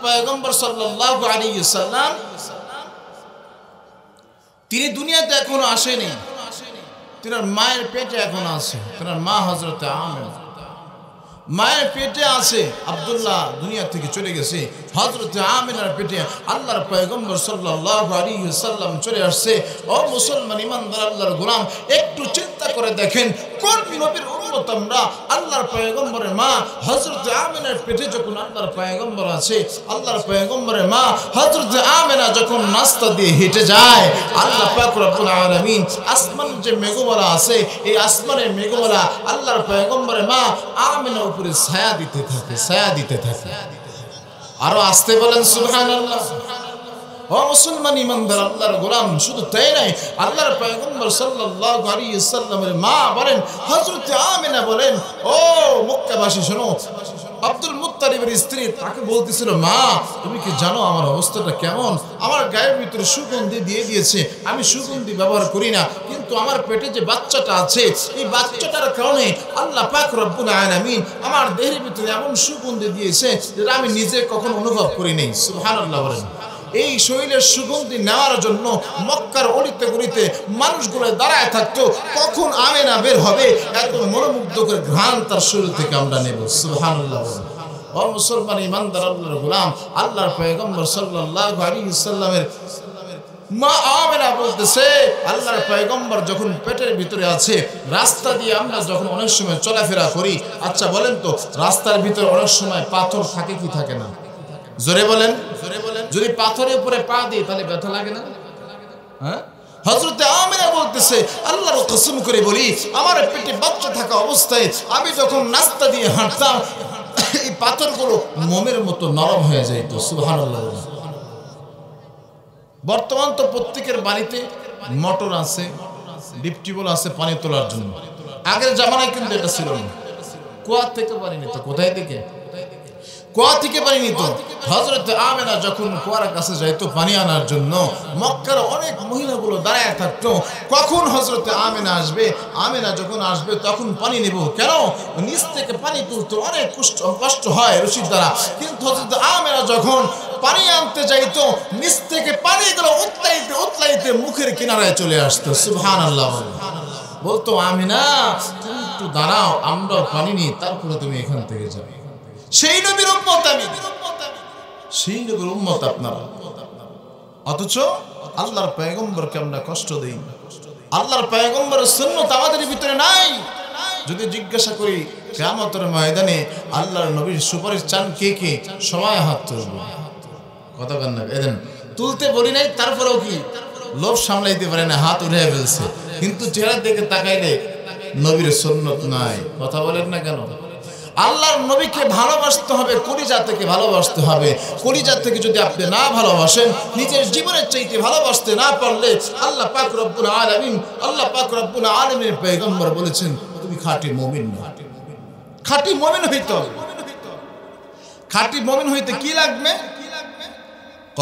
পয়গম্বর সাল্লাল্লাহু আলাইহি সাল্লাম তিনি দুনিয়াতে এখনো আসেনি, তিনার মায়ের পেটে এখনো আছে। তিনার মা হযরত আমেনা মায়ের পেটে আছে। আব্দুল্লাহ দুনিয়া থেকে চলে গেছে, হযরত আমেনার পেটে আল্লাহর পয়গম্বর সাল্লাল্লাহু আলাইহি সাল্লাম চলে আসছে। ও মুসলমান ইমানদার আল্লাহর গোলাম, একটু চিন্তা করে দেখেন কোন নবীর উম্মত আমরা। আল্লাহর পয়গম্বরের মা হযরত আমেনার পেটে যখন আল্লাহর পয়গম্বর আছে, আল্লাহর পয়গম্বরের মা হযরত আমেনা যখন নাস্তা দিয়ে হেঁটে যায়, আল্লাহ পাক রব্বুল আলামিন আসমানের যে মেঘমালা আছে, এই আসমানের মেঘমালা আল্লাহর পয়গম্বরের মা আমেনার উপরে ছায়া দিতে থাকে, ছায়া দিতে থাকে। আরো আসতে বলেন সুবহানাল্লাহ। ও মুসলমান ইমানদার আল্লাহর গোলাম, শুধু তাই নয়, আল্লাহর পয়গম্বর সাল্লাল্লাহু আলাইহি সাল্লামের মা বলেন, হযরত আমেনা বলেন, ও মক্কাবাসী শোনো, আব্দুল মুত্তালিবের স্ত্রী তাকে বলতেছিল, মা তুমি কি জানো আমার অবস্থাটা কেমন? আমার গায়ের ভিতরে সুগন্ধি দিয়ে দিয়েছে, আমি সুগন্ধি ব্যবহার করি না, কিন্তু আমার পেটে যে বাচ্চাটা আছে, এই বাচ্চাটার কারণে আল্লাহ পাক রব্বুল আলামিন আমার দেহের ভিতরে এমন সুগন্ধি দিয়েছে যেটা আমি নিজে কখনো অনুভব করি নাই। সুবহানাল্লাহ বলেন। এই শরীরের সুগন্ধি নেওয়ার জন্য মক্কার অলিতে গলিতে মানুষগুলো দাঁড়ায় থাকতো, কখন আমেনা বের হবে, এত মনোমুগ্ধকর ঘ্রাণ তার শরীর থেকে আমরা নেব। সুবহানাল্লাহ। ও মুসলমান ইমানদার আল্লাহর গোলাম, আল্লাহর পয়গম্বর সাল্লাল্লাহু আলাইহি সাল্লামের মা আমেনা বলতেছে, আল্লাহর পয়গম্বর যখন পেটের ভিতরে আছে, রাস্তা দিয়ে আমরা যখন অনেক সময় চলাফেরা করি, আচ্ছা বলেন তো রাস্তার ভিতরে অনেক সময় পাথর থাকে কি থাকে না? জোরে বলেন, জোরে বলেন। যদি পাথরের উপরে পা দিই তাহলে ব্যথা লাগে না? হ্যাঁ। হযরত আমেনা বলতেছে, আল্লাহর কসম করে বলি, আমার পেটে বাচ্চা থাকা অবস্থায় আমি যখন নাস্তা দিয়ে হাঁটতাম, এই পাথরগুলো মোমের মতো নরম হয়ে যেত। সুবহানাল্লাহ। বর্তমান তো প্রত্যেকের বাড়িতে মোটর আছে, ডিপ টিউবওয়েল আছে পানি তোলার জন্য। আগের জামানায় কিন্তু এটা ছিল না। কুয়া থেকে পানি নিত। কোথায় থেকে? কুয়া থেকে পানি নিত। হযরত আমেনা যখন কুয়ার কাছে যাইতো পানি আনার জন্য, মক্কার অনেক মহিলাগুলো দাঁড়ায় থাকতো, কখন হযরত আমেনা আসবে। আমেনা যখন আসবে তখন পানি নেব। কেন? নিচ থেকে পানি তুলতে অনেক কষ্ট হয় রশিদ দ্বারা, কিন্তু হযরত আমেনা যখন পানি আনতে যাইতো, নিচ থেকে পানিগুলো উতলাইতে উতলাইতে মুখের কিনারায় চলে আসতো। সুবহানাল্লাহ। বলতো, আমেনা তুমি একটু দাঁড়াও, আমরাও পানি নিই, তারপরে তুমি এখান থেকে যাবে। সেই নবীর উম্মত আমি, সেই নবীর উম্মত আপনারা, অথচ আল্লাহর পয়গম্বরকে আমরা কষ্ট দেই। আল্লাহর পয়গম্বরের সুন্নাত আমাদের ভিতরে নাই। যদি জিজ্ঞাসা করি কিয়ামতের ময়দানে আল্লাহর নবীর সুপারিশ চান কে কে, সবাই হাত তুলবে। কথা বলেন না? এদেন তুলতে বলি নাই, তারপরেও কি লোভ সামলাইতে পারে না, হাত উঠে ফেলছে, কিন্তু চেহারা দিকে তাকাইলে নবীর সুন্নাত নাই। কথা বলেন না কেন? আল্লাহর নবীকে ভালোবাসতে হবে, কলিজা থেকে ভালোবাসতে হবে। কলিজা থেকে যদি আপনি না ভালোবাসেন, নিজের জীবনের চাইতে ভালোবাসতে না পারলে, আল্লাহ পাক রব্বুল আলামিন, আল্লাহ পাক রব্বুল আলামিনের পয়গম্বর বলেছেন তুমি খাঁটি মুমিন না। খাঁটি মুমিন হইতে হবে। খাঁটি মুমিন হইতে কি লাগবে?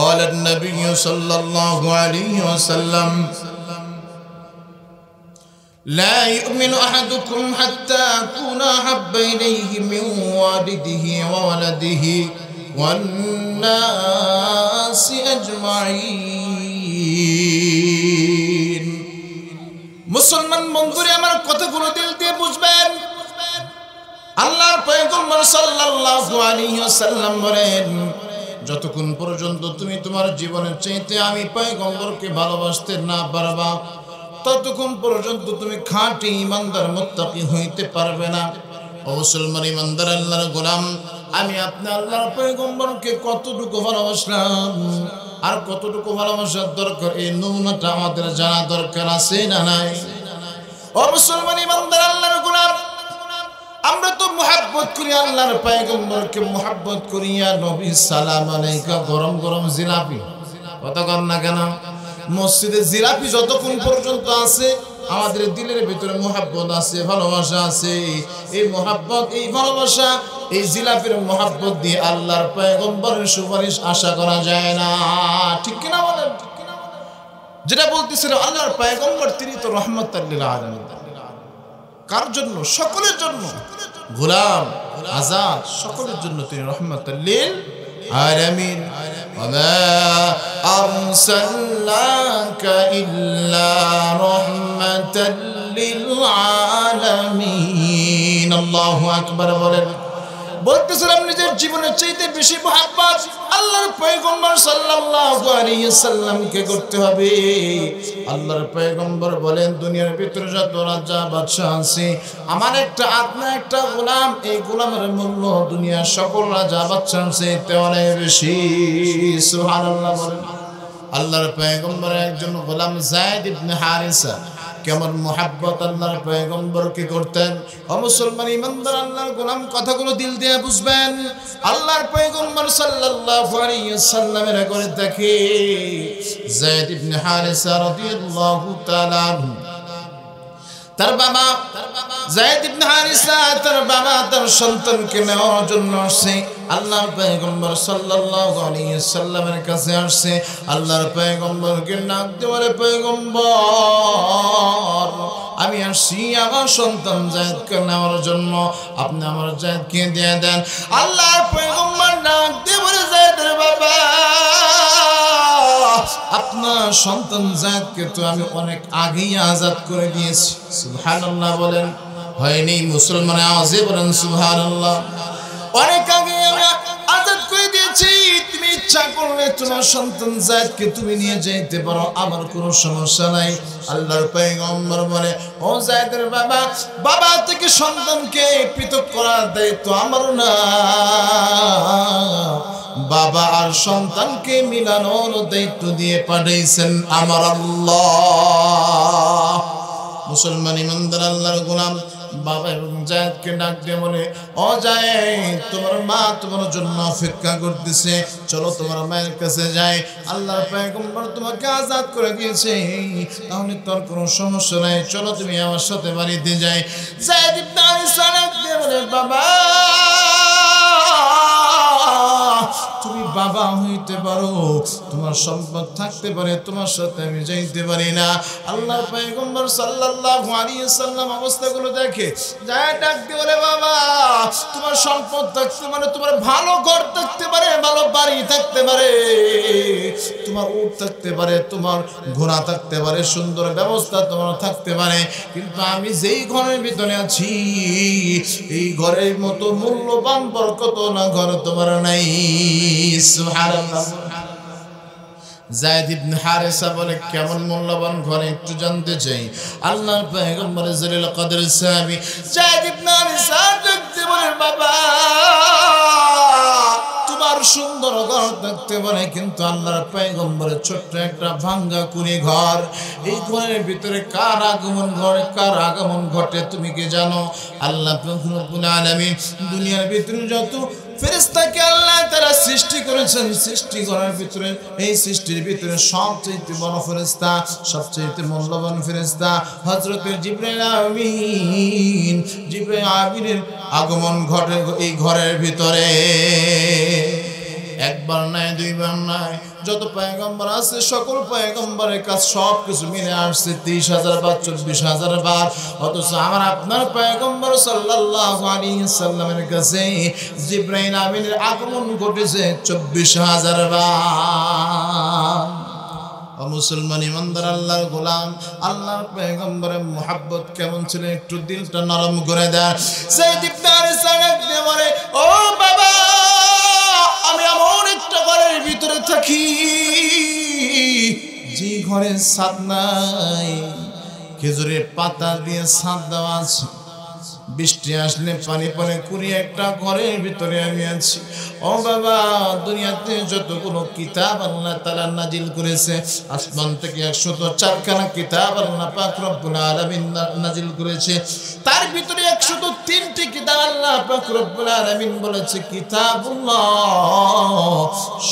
قال النبي صلى الله عليه وسلم لا يؤمن أحدكم حتى أكون أحب إليه من والده وولده والناس أجمعين। মুসলমান বন্ধুরা আমার কথাগুলো দিল দিয়ে বুঝবেন। আল্লাহর পয়গম্বর সাল্লাল্লাহু আলাইহি ওয়াসাল্লাম বলেন, যতক্ষণ পর্যন্ত তুমি তোমার জীবনের চাইতে আমি পয়গম্বরকে ভালোবাসতে না পারবা, ততক্ষণ পর্যন্ত তুমি খাঁটি ইমানদার মুত্তাকি হইতে পারবে না। ও মুসলমান ইমানদার আল্লাহর গোলাম, আমি আপনি আল্লাহর পয়গম্বরকে কতটুকু ভালোবাসলাম আর কতটুকু ভালোবাসার দরকার, এই নমুনাটা আমাদের জানা দরকার আছে না নাই? ও মুসলমান ইমানদার আল্লাহর গোলাম, আমরা তো মুহাব্বত করি আল্লাহর পয়গম্বরকে, মুহাব্বত করি ইয়া নবী সালাম আলাইকা, গরম গরম জিলাপি। কথা কর না কেন? মসজিদে জিলাপি যতক্ষণ পর্যন্ত আছে, আমাদের দিলের ভিতরে মুহাব্বত আছে, ভালোবাসা আছে। এই মুহাব্বত, এই ভালোবাসা, এই জিলাপির মুহাব্বত দিয়ে আল্লাহর পয়গম্বরের সুপারিশ আশা করা যায় না। ঠিক কিনা বলেন? যেটা বলতেছিল আল্লাহর পয়গম্বর, তিনি তো রহমাতুল লিল আলামিন। কার জন্য? সকলের জন্য। গোলাম, আজাদ, সকলের জন্য তিনি রহমাতুল লিল আলামিন ওয়া আরসালনাকা ইল্লা রাহমাতাল লিল আলামিন। আল্লাহু আকবার বলেন। বলতেছিলাম নিজের জীবনের চাইতে বেশি মুহাব্বত আল্লাহর পয়গম্বর সাল্লাল্লাহু আলাইহি সাল্লামকে করতে হবে। আল্লাহর পয়গম্বর বলেন, দুনিয়ার ভিতরে যত রাজা বাদশা আছে, আমার একটা আপনা একটা গোলাম, এই গোলামের মূল্য দুনিয়ার সকল রাজা বাদশার চাইতে অনেক বেশি। সুবহানাল্লাহ বলেন। আল্লাহর পয়গম্বরের একজন গোলাম যায়েদ ইবনে হারিসা কেমন মুহাব্বত আল্লাহর পয়গম্বরকে করতেন। ও মুসলমান ইমানদার, আল্লাহর গোলাম কথাগুলো দিল দিয়ে বুঝবেন। আল্লাহর পয়গম্বর সাল্লাল্লাহু আলাইহি সাল্লামের করে দেখে যায়েদ ইবনে হারিসা রাদিয়াল্লাহু তাআলা তার বাবা যায়েদ ইবনে হারিসা তার বাবা তার সন্তানকে নেওয়ার জন্য আসছে। আল্লাহর পয়গম্বর সাল্লাল্লাহু আলাইহি সাল্লামের কাছে আসছে। আল্লাহর পয়গম্বরকে ডাক দিয়ে বলে, পয়গম্বর, আমি আসছি আমার সন্তান যায়েদকে নেওয়ার জন্য, আপনি আমার যায়েদকে দিয়ে দেন। আল্লাহর পয়গম্বর ডাক দিয়ে বলে, যায়েদের বাবা, আপনার সন্তান যায়েদকে তো আমি অনেক আগেই আজাদ করে দিয়েছি। সুবহানাল্লাহ বলেন। হয়নি? মুসলমান আওয়াজে বলেন সুবহানাল্লাহ। অনেক আগে আমি আজাদ করে দিয়েছি, তুমি ইচ্ছা করলে তোমার সন্তান যায়েদকে তুমি নিয়ে যেতে পারো, আমার কোনো সমস্যা নাই। আল্লাহর পয়গম্বর বলে, ও যায়েদের বাবা, বাবা থেকে সন্তানকে পৃথক করার দায়িত্ব আমার না, বাবা আর সন্তানকে মিলানোর দায়িত্ব দিয়ে পাঠাইছেন আমার আল্লাহ। মুসলমান ইমানদার আল্লাহর গোলাম বাবা এবং যায়েদকে ডাক দিয়ে বলে, ও যায়েদ, তোমার মা তোমার জন্য অপেক্ষা করতেছে, চলো তোমার মায়ের কাছে যাই। আল্লাহর পয়গম্বর তোমাকে আজাদ করে দিয়েছে, তাহলে তোর কোনো সমস্যা নাই, চলো তুমি আমার সাথে বাড়িতে যাই। যায়েদ ইবনে হারিসা ডাক দিয়ে বলে, বাবা, তুমি বাবা হইতে পারো, তোমার সম্পদ থাকতে পারে, তোমার সাথে আমি যাইতে পারি না। আল্লাহর পয়গম্বর সাল্লাল্লাহু আলাইহি সাল্লাম অবস্থাগুলো দেখে যায়, ডাক দিয়ে বলে, বাবা, তোমার সম্পদ থাকতে পারে, তোমার ভালো ঘর থাকতে পারে, ভালো বাড়ি থাকতে পারে, তোমার উট থাকতে পারে, তোমার ঘোড়া থাকতে পারে, সুন্দর ব্যবস্থা তোমার থাকতে পারে, কিন্তু আমি যেই ঘরের ভিতরে আছি, এই ঘরের মতো মূল্যবান বরকত না ঘর তোমার নাই। সুবহানাল্লাহ। যায়েদ ইবনে হারিসা বলে, কেমন মূল্যবান ঘর একটু জানতে চাই। আল্লাহর পয়গম্বর জলিল কদর সাহাবী যায়েদ ইবনে হারিসা দেখতে বলে, বাবা, তোমার সুন্দর ঘর দেখতে পারে, কিন্তু আল্লাহর পয়গম্বরের ছোট্ট একটা ভাঙ্গা কুড়ি ঘর, এই ঘরের ভিতরে কার আগমন ঘটে তুমি কি জানো? আল্লাহ রব্বুল আলামিন দুনিয়ার ভিতরে যত ফেরেশতাকে আল্লাহ তারা সৃষ্টি করেছেন, সৃষ্টি করার ভিতরে এই সৃষ্টির ভিতরে সবচেয়ে বড় ফেরেশতা, সবচেয়ে মূল্যবান ফেরেশতা হযরত জিবরাইল আমিন। জিবরাইল আমিনের আগমন ঘটে এই ঘরের ভিতরে, একবার নয়, দুইবার নয়, যত পয়গম্বর আছে সকল পয়গম্বরের কাছে সবকিছু মিলে আসছে 30,000 বার, 24,000 বার। অথচ আমার আপনার পয়গম্বর সাল্লাল্লাহু আলাইহি সাল্লামের কাছে জিবরাইল আমিনের আগমন ঘটেছে 24,000 বার। ও মুসলমান ইমানদার আল্লাহর গোলাম, আল্লাহর পয়গম্বরের মুহাব্বত কেমন ছিল একটু দিলটা নরম করে দেয়। যায়েদ ইবনে হারিসা ডাকতে বলে, ও বাবা, আমি এমন একটা ঘরের ভিতরে থাকি যে ঘরের ছাদ নাই, খেজুরের পাতা দিয়ে ছাদ দেওয়া আছে, বৃষ্টি আসলে পানি পড়ে, কুড়ি একটা ঘরের ভিতরে আমি আছি। ও বাবা, দুনিয়াতে যতগুলো কিতাব আল্লাহ তাআলা নাজিল করেছে, আসমান থেকে 104খানা কিতাব আল্লাহ পাক রব্বুল আলামিন নাজিল করেছে, তার ভিতরে 103টি কিতাব আল্লাহ পাক রব্বুল আলামিন বলেছে কিতাবুল্লাহ।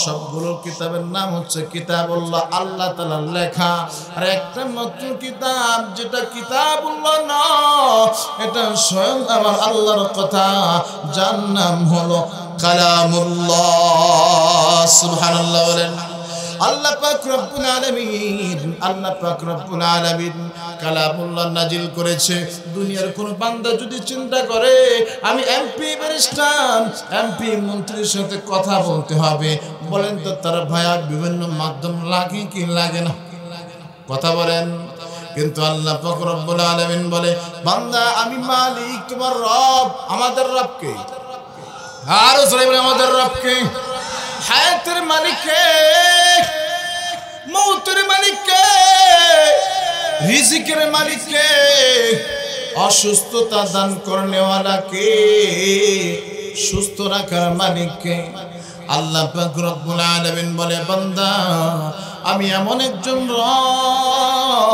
সবগুলো কিতাবের নাম হচ্ছে কিতাবুল্লাহ, আল্লাহ তাআলার লেখা। আর একটা মাত্র কিতাব যেটা কিতাবুল্লাহ না, এটা স্বয়ং আমার আল্লাহর কথা, যার নাম হলো কালামুল্লাহ। সুবহানাল্লাহ বলেন। আল্লাহ পাক রব্বুল আলামিন কালামুল্লাহ নাজিল করেছে। দুনিয়ার কোন বান্দা যদি চিন্তা করে আমি এমপি ব্যারিস্টার এমপি মন্ত্রীর সাথে কথা বলতে হবে, বলেন তো তার ভাইয়া বিভিন্ন মাধ্যম লাগে কি লাগে না? কথা বলেন। কিন্তু আল্লাহ পাক রব্বুল আলামিন বলে বান্দা আমি মালিক তোমার রব। আমাদের রব কে? আর জোরে বলে আমাদের রব কে? হায়াতের মালিক কে? মৌতের মালিক কে? রিজিকের মালিক কে? অসুস্থতা দান করনেওয়ালা কে? সুস্থ রাখার মালিক কে? আল্লাহ পাক রব্বুল আলামিন বলে বান্দা আমি এমন একজন রব,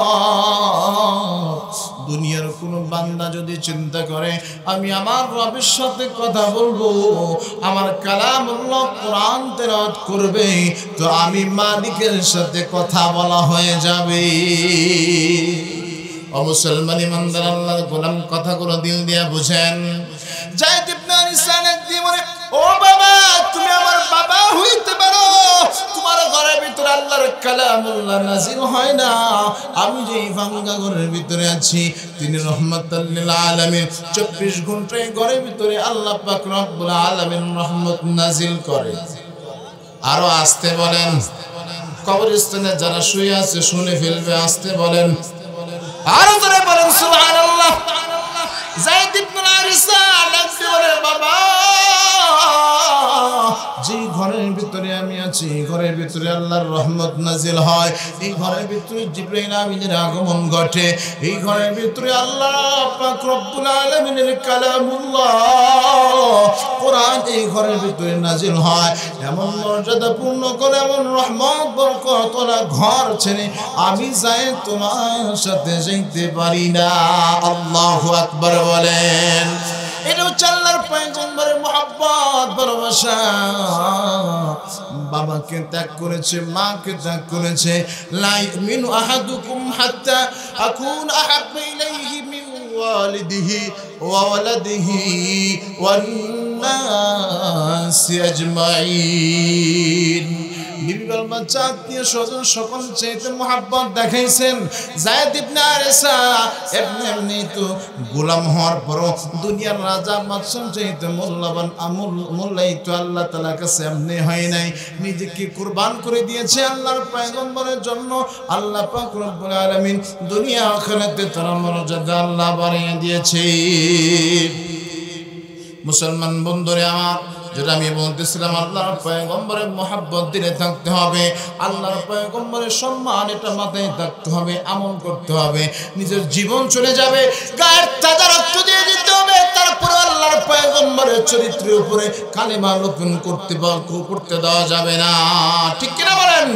দুনিয়ার কোন বান্দা যদি চিন্তা করে আমি আমার রবের সাথে কথা বলবো, আমার কালামুল্লাহ কোরআন তেলাওয়াত করবে, তো আমি মালিকের সাথে কথা বলা হয়ে যাবে। ও মুসলমান ইমানদার আল্লাহর গোলাম, কথাগুলো দিল দিয়া বুঝেন। যায়েদ ইবনে আরিসা একদিন বলে ও বাবা তুমি আমার বাবা হইতে পারো, তোমার ঘরের ভিতরে আল্লাহর কালামুল্লাহ নাযিল হয় না। আমি যে ভাঙ্গা ঘরের ভিতরে আছি, তিনি রহমাতুল লিল আলামিন 24 ঘন্টায় ঘরের ভিতরে আল্লাহ পাক রব্বুল আলামিন রহমত নাযিল করে। আরো আসতে বলেন, কবরস্থানে যারা শুয়ে আছে শুনে ফেলবে, আসতে বলেন, আরো জোরে বলেন সুবহানাল্লাহ। যায়েদ ইবনে আরিসা ডাকতে বলে বাবা যে ঘরের ভিতরে আমি আছি, ঘরের ভিতরে আল্লাহর রহমত নাজিল হয়, এই ঘরের ভিতরে জিবরাইল আমিনের আগমন ঘটে, এই ঘরের ভিতরে আল্লাহ পাক রব্বুল আলামিনের কালামুল্লাহ কোরআন এই ঘরের ভিতরে নাজিল হয়। এমন মর্যাদা পূর্ণ করে এমন রহমত বরকত ওলা ঘর ছেড়ে আমি যাই তোমার সাথে যাইতে পারি না। আল্লাহু আকবার বলেন। এটা হচ্ছে আল্লাহর পয়গম্বরের মহব্বত ভালোবাসা। বাবাকে ত্যাগ করেছে, মাকে ত্যাগ করেছে। লা ইউমিনু আহাদুকুম হাত্তা আকুন আহাব্বা ইলাইহি মিন ওয়ালিদিহি ওয়া ওয়ালাদিহি ওয়ান নাসি আজমাইন। বিবির বাচ্চা আত্মীয় স্বজন সকল চাইতে মহাব্বত দেখাইছেন। যায়েদ ইবনে আরিসা এমনি তো গোলাম হওয়ার পরও দুনিয়ার রাজা বাদশাহ চাইতে মূল্যবান মূল্যায়িত তো আল্লাহ তাআলার কাছে এমনি হয় নাই, নিজেকে কুরবান করে দিয়েছে আল্লাহর পয়গম্বরের জন্য। আল্লাহ পাক রব্বুল আলামিন দুনিয়া আখিরাতে তার মর্যাদা আল্লাহ বাড়িয়ে দিয়েছে। মুসলমান বন্ধুরে আমার, যেটা আমি বলতেছিলাম আল্লাহর পয়গম্বরের মহব্বত দিলে থাকতে হবে, আল্লাহর পয়গম্বরের সম্মান এটা মাথায় থাকতে হবে, আমল করতে হবে। নিজের জীবন চলে যাবে, গায়ের তাজা রক্ত দিয়ে দিতে হবে, তারপরে আল্লাহর পয়গম্বরের চরিত্রের উপরে কালেমা লোপন করতে দেওয়া যাবে না। ঠিক কিনা বলেন?